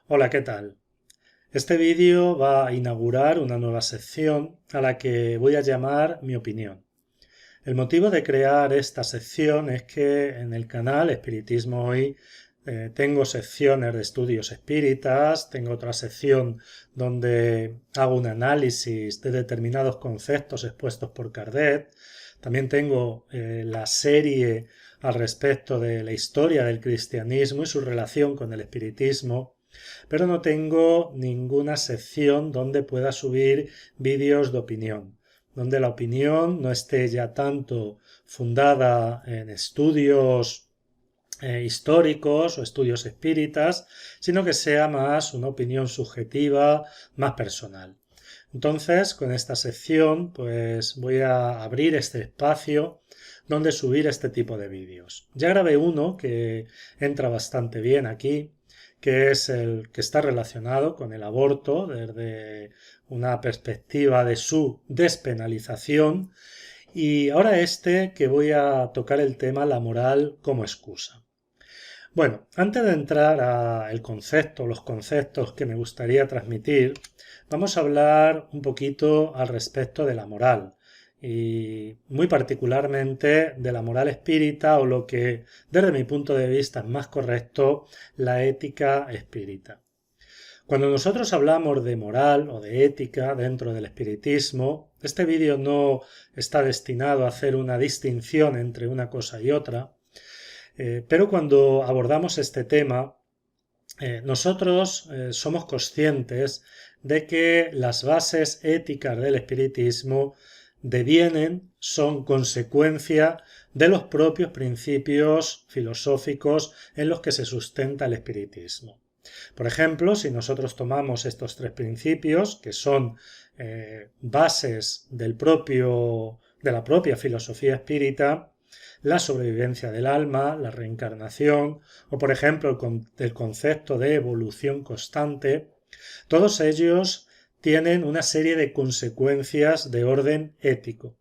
Hola, ¿qué tal? Este vídeo va a inaugurar una nueva sección a la que voy a llamar Mi opinión. El motivo de crear esta sección es que en el canal Espiritismo Hoy tengo secciones de estudios espíritas, tengo otra sección donde hago un análisis de determinados conceptos expuestos por Kardec, también tengo la serie al respecto de la historia del cristianismo y su relación con el espiritismo, pero no tengo ninguna sección donde pueda subir vídeos de opinión, donde la opinión no esté ya tanto fundada en estudios históricos o estudios espíritas, sino que sea más una opinión subjetiva, más personal. Entonces, con esta sección, pues voy a abrir este espacio donde subir este tipo de vídeos. Ya grabé uno que entra bastante bien aquí, que es el que está relacionado con el aborto desde una perspectiva de su despenalización, y ahora este que voy a tocar el tema la moral como excusa. Bueno, antes de entrar al concepto, los conceptos que me gustaría transmitir, vamos a hablar un poquito al respecto de la moral y muy particularmente de la moral espírita o lo que desde mi punto de vista es más correcto, la ética espírita. Cuando nosotros hablamos de moral o de ética dentro del espiritismo, este vídeo no está destinado a hacer una distinción entre una cosa y otra, pero cuando abordamos este tema, nosotros somos conscientes de que las bases éticas del espiritismo devienen, son consecuencia de los propios principios filosóficos en los que se sustenta el espiritismo. Por ejemplo, si nosotros tomamos estos tres principios, que son bases de la propia filosofía espírita, la sobrevivencia del alma, la reencarnación o, por ejemplo, el concepto de evolución constante, todos ellos tienen una serie de consecuencias de orden ético.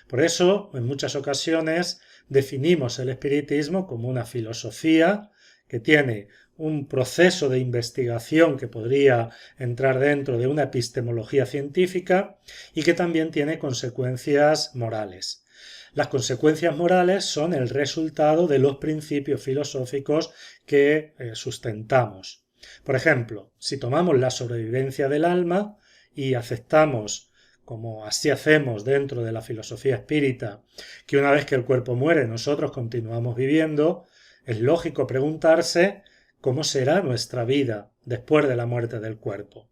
Por eso, en muchas ocasiones, definimos el espiritismo como una filosofía que tiene un proceso de investigación que podría entrar dentro de una epistemología científica y que también tiene consecuencias morales. Las consecuencias morales son el resultado de los principios filosóficos que sustentamos. Por ejemplo, si tomamos la sobrevivencia del alma y aceptamos, como así hacemos dentro de la filosofía espírita, que una vez que el cuerpo muere nosotros continuamos viviendo, es lógico preguntarse cómo será nuestra vida después de la muerte del cuerpo.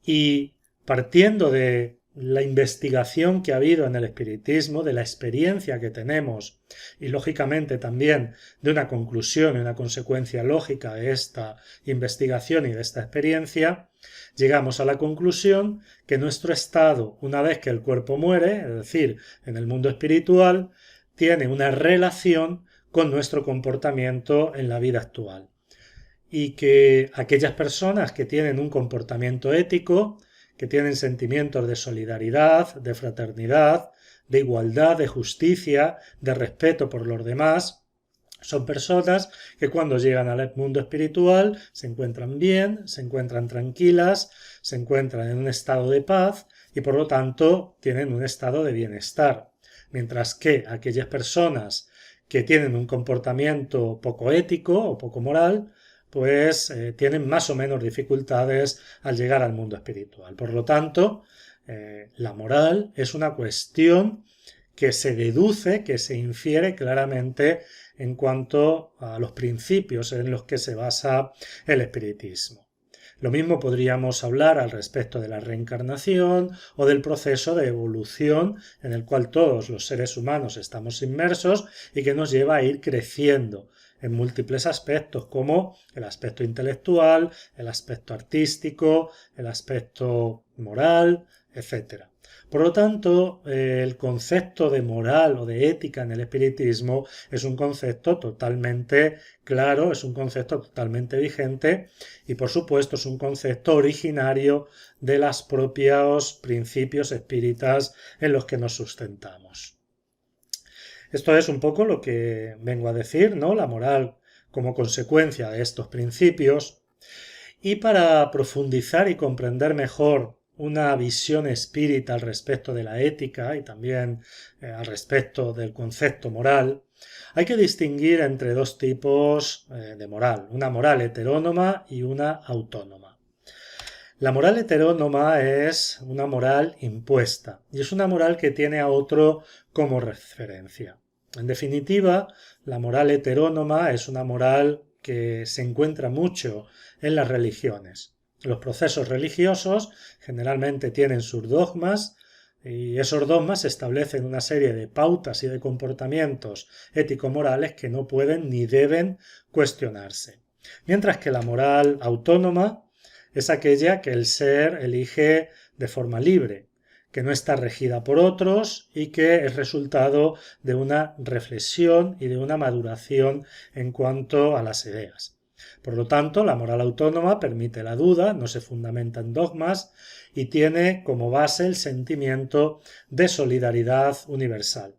Y partiendo de la investigación que ha habido en el espiritismo, de la experiencia que tenemos y lógicamente también de una conclusión y una consecuencia lógica de esta investigación y de esta experiencia, llegamos a la conclusión que nuestro estado, una vez que el cuerpo muere, es decir, en el mundo espiritual, tiene una relación con nuestro comportamiento en la vida actual y que aquellas personas que tienen un comportamiento ético, que tienen sentimientos de solidaridad, de fraternidad, de igualdad, de justicia, de respeto por los demás, son personas que cuando llegan al mundo espiritual se encuentran bien, se encuentran tranquilas, se encuentran en un estado de paz y por lo tanto tienen un estado de bienestar. Mientras que aquellas personas que tienen un comportamiento poco ético o poco moral, pues tienen más o menos dificultades al llegar al mundo espiritual. Por lo tanto, la moral es una cuestión que se deduce, que se infiere claramente en cuanto a los principios en los que se basa el espiritismo. Lo mismo podríamos hablar al respecto de la reencarnación o del proceso de evolución en el cual todos los seres humanos estamos inmersos y que nos lleva a ir creciendo en múltiples aspectos como el aspecto intelectual, el aspecto artístico, el aspecto moral, etc. Por lo tanto, el concepto de moral o de ética en el espiritismo es un concepto totalmente claro, es un concepto totalmente vigente y por supuesto es un concepto originario de los propios principios espíritas en los que nos sustentamos. Esto es un poco lo que vengo a decir, ¿no? La moral como consecuencia de estos principios. Y para profundizar y comprender mejor una visión espírita al respecto de la ética y también al respecto del concepto moral, hay que distinguir entre dos tipos de moral, una moral heterónoma y una autónoma. La moral heterónoma es una moral impuesta y es una moral que tiene a otro como referencia. En definitiva, la moral heterónoma es una moral que se encuentra mucho en las religiones. Los procesos religiosos generalmente tienen sus dogmas y esos dogmas establecen una serie de pautas y de comportamientos ético-morales que no pueden ni deben cuestionarse. Mientras que la moral autónoma es aquella que el ser elige de forma libre, que no está regida por otros y que es resultado de una reflexión y de una maduración en cuanto a las ideas. Por lo tanto, la moral autónoma permite la duda, no se fundamenta en dogmas y tiene como base el sentimiento de solidaridad universal.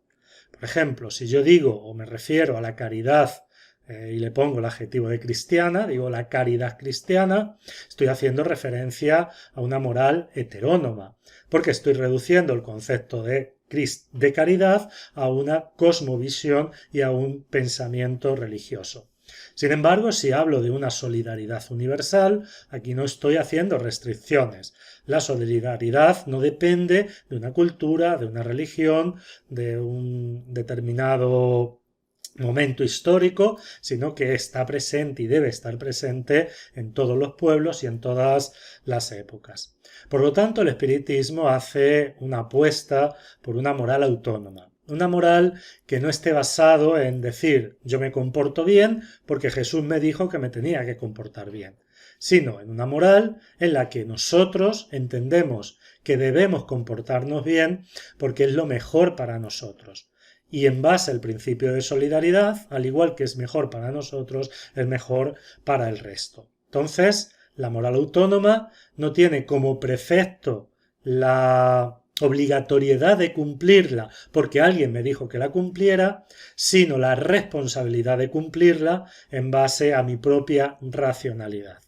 Por ejemplo, si yo digo o me refiero a la caridad y le pongo el adjetivo de cristiana, digo la caridad cristiana, estoy haciendo referencia a una moral heterónoma, porque estoy reduciendo el concepto de caridad a una cosmovisión y a un pensamiento religioso. Sin embargo, si hablo de una solidaridad universal, aquí no estoy haciendo restricciones. La solidaridad no depende de una cultura, de una religión, de un determinado momento histórico, sino que está presente y debe estar presente en todos los pueblos y en todas las épocas. Por lo tanto, el espiritismo hace una apuesta por una moral autónoma. Una moral que no esté basado en decir yo me comporto bien porque Jesús me dijo que me tenía que comportar bien, sino en una moral en la que nosotros entendemos que debemos comportarnos bien porque es lo mejor para nosotros. Y en base al principio de solidaridad, al igual que es mejor para nosotros, es mejor para el resto. Entonces, la moral autónoma no tiene como precepto la obligatoriedad de cumplirla porque alguien me dijo que la cumpliera, sino la responsabilidad de cumplirla en base a mi propia racionalidad.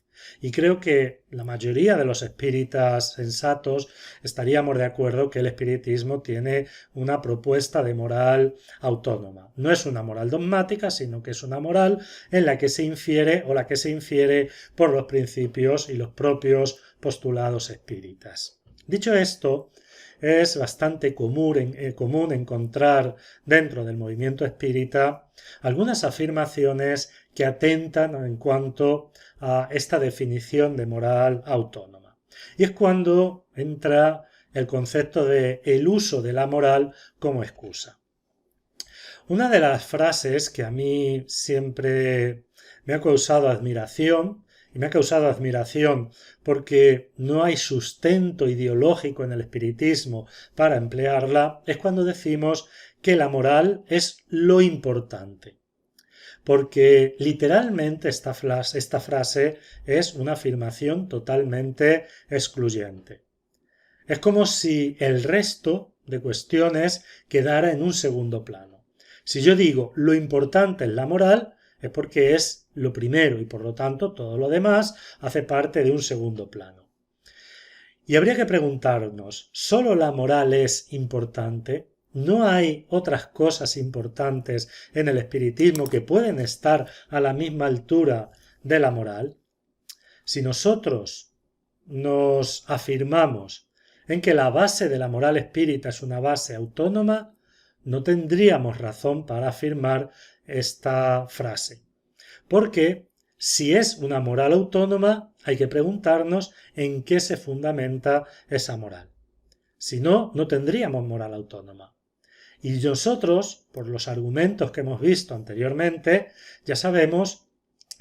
Y creo que la mayoría de los espíritas sensatos estaríamos de acuerdo que el espiritismo tiene una propuesta de moral autónoma. No es una moral dogmática, sino que es una moral en la que se infiere o la que se infiere por los principios y los propios postulados espíritas. Dicho esto, es bastante común encontrar dentro del movimiento espírita algunas afirmaciones que atentan en cuanto a esta definición de moral autónoma. Y es cuando entra el concepto de el uso de la moral como excusa. Una de las frases que a mí siempre me ha causado admiración, y me ha causado admiración porque no hay sustento ideológico en el espiritismo para emplearla, es cuando decimos que la moral es lo importante. Porque literalmente esta frase es una afirmación totalmente excluyente. Es como si el resto de cuestiones quedara en un segundo plano. Si yo digo lo importante es la moral, es porque es lo primero y por lo tanto todo lo demás hace parte de un segundo plano. Y habría que preguntarnos, ¿solo la moral es importante? ¿No hay otras cosas importantes en el espiritismo que pueden estar a la misma altura de la moral? Si nosotros nos afirmamos en que la base de la moral espírita es una base autónoma, no tendríamos razón para afirmar esta frase. Porque si es una moral autónoma, hay que preguntarnos en qué se fundamenta esa moral. Si no, no tendríamos moral autónoma. Y nosotros, por los argumentos que hemos visto anteriormente, ya sabemos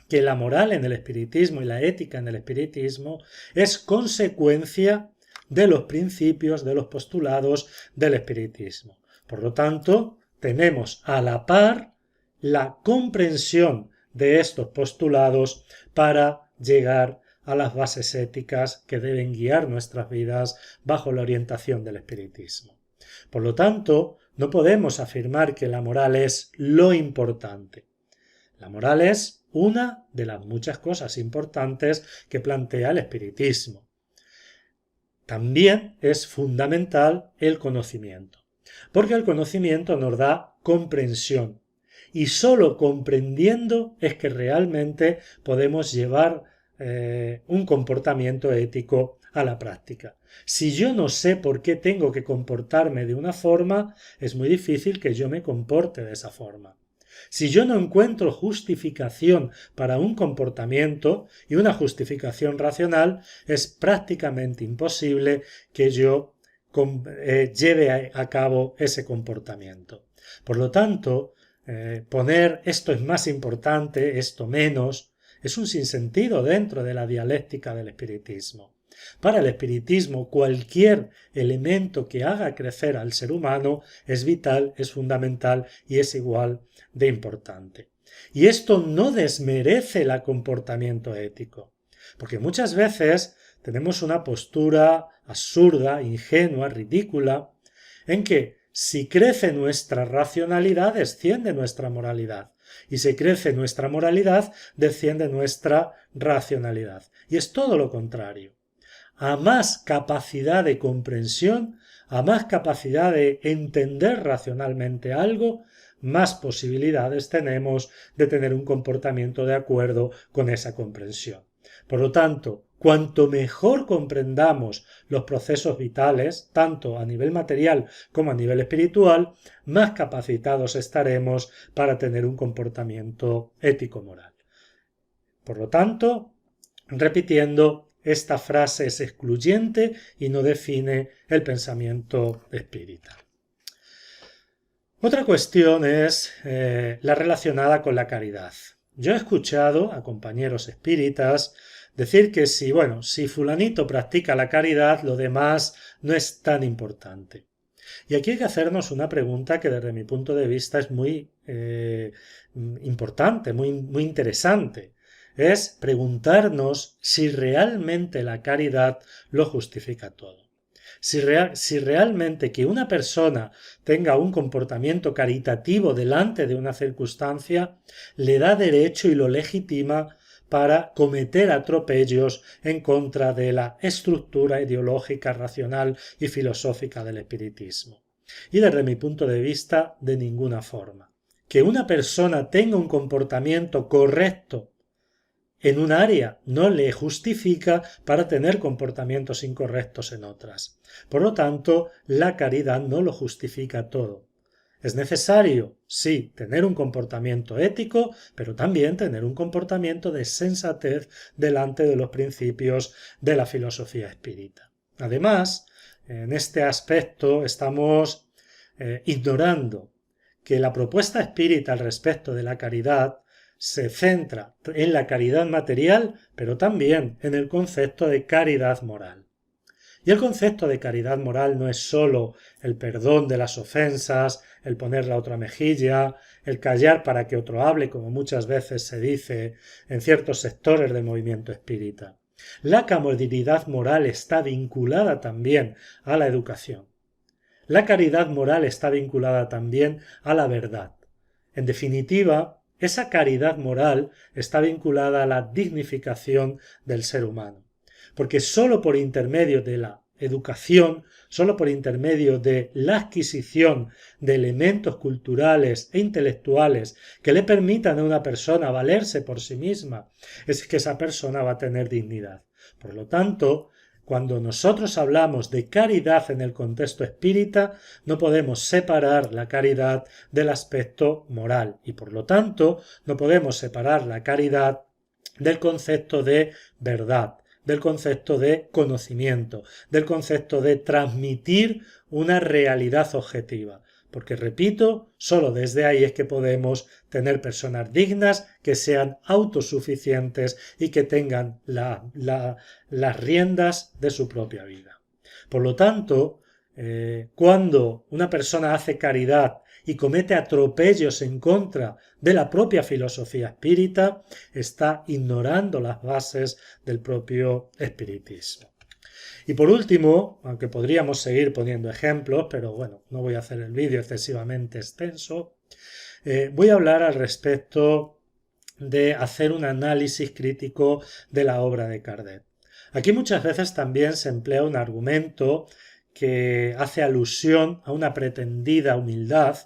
que la moral en el espiritismo y la ética en el espiritismo es consecuencia de los principios, de los postulados del espiritismo. Por lo tanto, tenemos a la par la comprensión de estos postulados para llegar a las bases éticas que deben guiar nuestras vidas bajo la orientación del espiritismo. Por lo tanto, no podemos afirmar que la moral es lo importante. La moral es una de las muchas cosas importantes que plantea el espiritismo. También es fundamental el conocimiento, porque el conocimiento nos da comprensión y solo comprendiendo es que realmente podemos llevar un comportamiento ético a la práctica. Si yo no sé por qué tengo que comportarme de una forma, es muy difícil que yo me comporte de esa forma. Si yo no encuentro justificación para un comportamiento y una justificación racional, es prácticamente imposible que yo lleve a cabo ese comportamiento. Por lo tanto, poner esto es más importante, esto menos, es un sinsentido dentro de la dialéctica del espiritismo. Para el espiritismo, cualquier elemento que haga crecer al ser humano es vital, es fundamental y es igual de importante. Y esto no desmerece el comportamiento ético, porque muchas veces tenemos una postura absurda, ingenua, ridícula, en que si crece nuestra racionalidad, desciende nuestra moralidad. Y si crece nuestra moralidad, desciende nuestra racionalidad. Y es todo lo contrario. A más capacidad de comprensión, a más capacidad de entender racionalmente algo, más posibilidades tenemos de tener un comportamiento de acuerdo con esa comprensión. Por lo tanto, cuanto mejor comprendamos los procesos vitales, tanto a nivel material como a nivel espiritual, más capacitados estaremos para tener un comportamiento ético-moral. Por lo tanto, repitiendo, esta frase es excluyente y no define el pensamiento espírita. Otra cuestión es la relacionada con la caridad. Yo he escuchado a compañeros espíritas decir que si fulanito practica la caridad, lo demás no es tan importante. Y aquí hay que hacernos una pregunta que desde mi punto de vista es muy importante, muy interesante. Es preguntarnos si realmente la caridad lo justifica todo. Si realmente que una persona tenga un comportamiento caritativo delante de una circunstancia le da derecho y lo legitima para cometer atropellos en contra de la estructura ideológica, racional y filosófica del espiritismo. Y desde mi punto de vista, de ninguna forma. Que una persona tenga un comportamiento correcto en un área no le justifica para tener comportamientos incorrectos en otras. Por lo tanto, la caridad no lo justifica todo. Es necesario, sí, tener un comportamiento ético, pero también tener un comportamiento de sensatez delante de los principios de la filosofía espírita. Además, en este aspecto estamos ignorando que la propuesta espírita al respecto de la caridad se centra en la caridad material, pero también en el concepto de caridad moral. Y el concepto de caridad moral no es sólo el perdón de las ofensas, el poner la otra mejilla, el callar para que otro hable, como muchas veces se dice en ciertos sectores del movimiento espírita. La caridad moral está vinculada también a la educación. La caridad moral está vinculada también a la verdad. En definitiva, esa caridad moral está vinculada a la dignificación del ser humano. Porque sólo por intermedio de la educación, sólo por intermedio de la adquisición de elementos culturales e intelectuales que le permitan a una persona valerse por sí misma, es que esa persona va a tener dignidad. Por lo tanto, cuando nosotros hablamos de caridad en el contexto espírita, no podemos separar la caridad del aspecto moral y por lo tanto no podemos separar la caridad del concepto de verdad, del concepto de conocimiento, del concepto de transmitir una realidad objetiva. Porque, repito, solo desde ahí es que podemos tener personas dignas que sean autosuficientes y que tengan las riendas de su propia vida. Por lo tanto, cuando una persona hace caridad y comete atropellos en contra de la propia filosofía espírita, está ignorando las bases del propio espiritismo. Y por último, aunque podríamos seguir poniendo ejemplos, pero bueno, no voy a hacer el vídeo excesivamente extenso, voy a hablar al respecto de hacer un análisis crítico de la obra de Kardec. Aquí muchas veces también se emplea un argumento que hace alusión a una pretendida humildad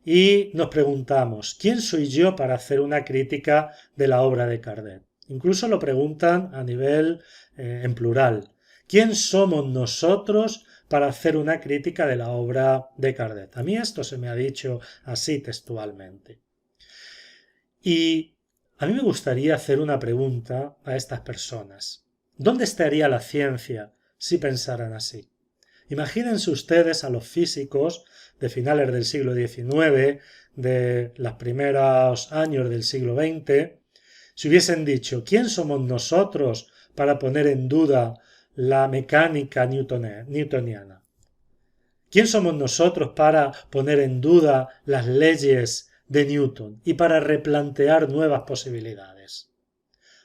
y nos preguntamos, ¿quién soy yo para hacer una crítica de la obra de Kardec? Incluso lo preguntan a nivel en plural. ¿Quién somos nosotros para hacer una crítica de la obra de Kardec? A mí esto se me ha dicho así textualmente. Y a mí me gustaría hacer una pregunta a estas personas. ¿Dónde estaría la ciencia si pensaran así? Imagínense ustedes a los físicos de finales del siglo XIX, de los primeros años del siglo XX, si hubiesen dicho, ¿quién somos nosotros para poner en duda la mecánica newtoniana? ¿Quién somos nosotros para poner en duda las leyes de Newton y para replantear nuevas posibilidades?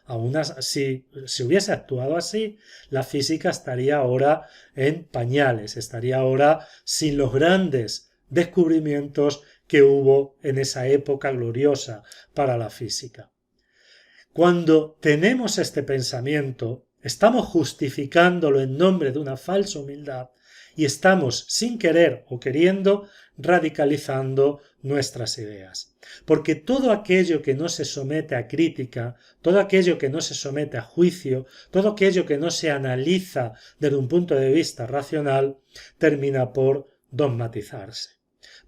Aún así, si hubiese actuado así, la física estaría ahora en pañales, estaría ahora sin los grandes descubrimientos que hubo en esa época gloriosa para la física. Cuando tenemos este pensamiento, estamos justificándolo en nombre de una falsa humildad y estamos, sin querer o queriendo, radicalizando nuestras ideas. Porque todo aquello que no se somete a crítica, todo aquello que no se somete a juicio, todo aquello que no se analiza desde un punto de vista racional, termina por dogmatizarse.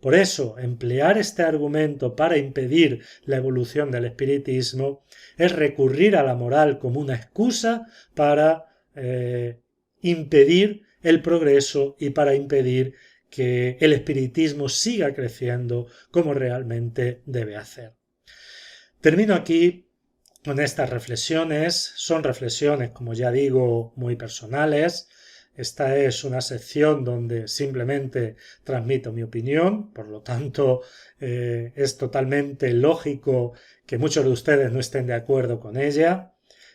Por eso, emplear este argumento para impedir la evolución del espiritismo es recurrir a la moral como una excusa para impedir el progreso y para impedir que el espiritismo siga creciendo como realmente debe hacer. Termino aquí con estas reflexiones. Son reflexiones, como ya digo, muy personales. Esta es una sección donde simplemente transmito mi opinión, por lo tanto es totalmente lógico que muchos de ustedes no estén de acuerdo con ella.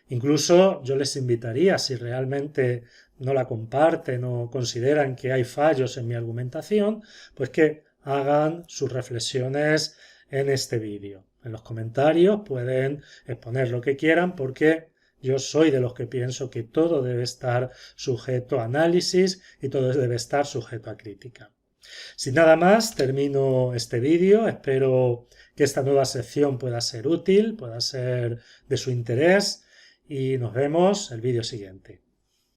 Incluso yo les invitaría, si realmente no la comparten o consideran que hay fallos en mi argumentación, pues que hagan sus reflexiones en este vídeo. En los comentarios pueden exponer lo que quieran porque yo soy de los que pienso que todo debe estar sujeto a análisis y todo debe estar sujeto a crítica. Sin nada más, termino este vídeo. Espero que esta nueva sección pueda ser útil, pueda ser de su interés y nos vemos el vídeo siguiente.